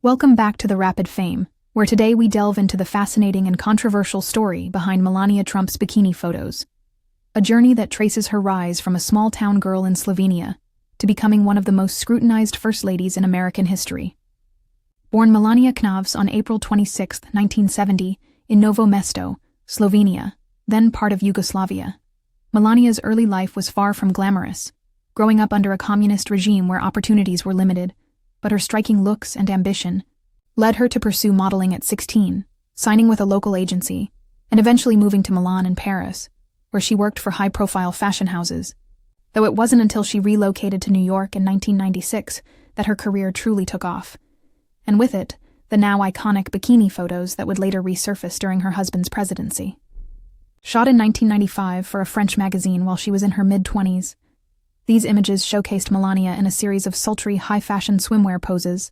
Welcome back to the Rapid Fame, where today we delve into the fascinating and controversial story behind Melania Trump's bikini photos. A journey that traces her rise from a small-town girl in Slovenia to becoming one of the most scrutinized first ladies in American history. Born Melania Knavs on April 26, 1970, in Novo Mesto, Slovenia, then part of Yugoslavia, Melania's early life was far from glamorous, growing up under a communist regime where opportunities were limited, but her striking looks and ambition led her to pursue modeling at 16, signing with a local agency, and eventually moving to Milan and Paris, where she worked for high-profile fashion houses. Though it wasn't until she relocated to New York in 1996 that her career truly took off, and with it, the now iconic bikini photos that would later resurface during her husband's presidency. Shot in 1995 for a French magazine while she was in her mid-20s, these images showcased Melania in a series of sultry, high-fashion swimwear poses,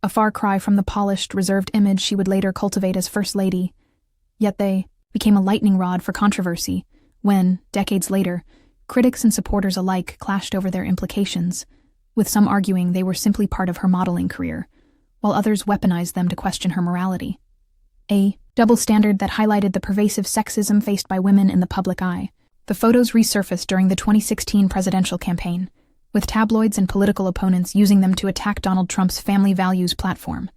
a far cry from the polished, reserved image she would later cultivate as First Lady. Yet they became a lightning rod for controversy when, decades later, critics and supporters alike clashed over their implications, with some arguing they were simply part of her modeling career, while others weaponized them to question her morality. A double standard that highlighted the pervasive sexism faced by women in the public eye. The photos resurfaced during the 2016 presidential campaign, with tabloids and political opponents using them to attack Donald Trump's family values platform,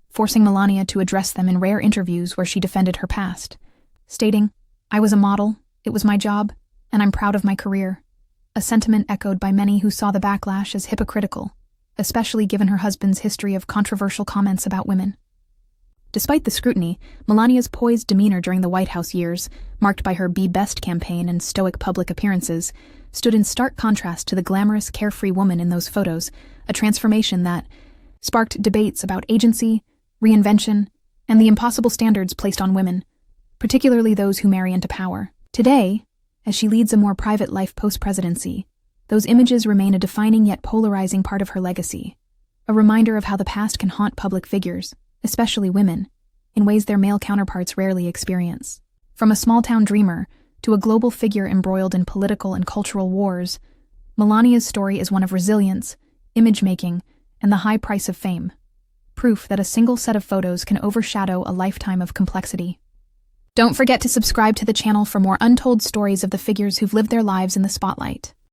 forcing Melania to address them in rare interviews where she defended her past, stating, "I was a model, it was my job, and I'm proud of my career," a sentiment echoed by many who saw the backlash as hypocritical, especially given her husband's history of controversial comments about women. Despite the scrutiny, Melania's poised demeanor during the White House years, marked by her Be Best campaign and stoic public appearances, stood in stark contrast to the glamorous, carefree woman in those photos, a transformation that sparked debates about agency, reinvention, and the impossible standards placed on women, particularly those who marry into power. Today, as she leads a more private life post-presidency, those images remain a defining yet polarizing part of her legacy, a reminder of how the past can haunt public figures, especially women, in ways their male counterparts rarely experience. From a small-town dreamer to a global figure embroiled in political and cultural wars, Melania's story is one of resilience, image-making, and the high price of fame, proof that a single set of photos can overshadow a lifetime of complexity. Don't forget to subscribe to the channel for more untold stories of the figures who've lived their lives in the spotlight.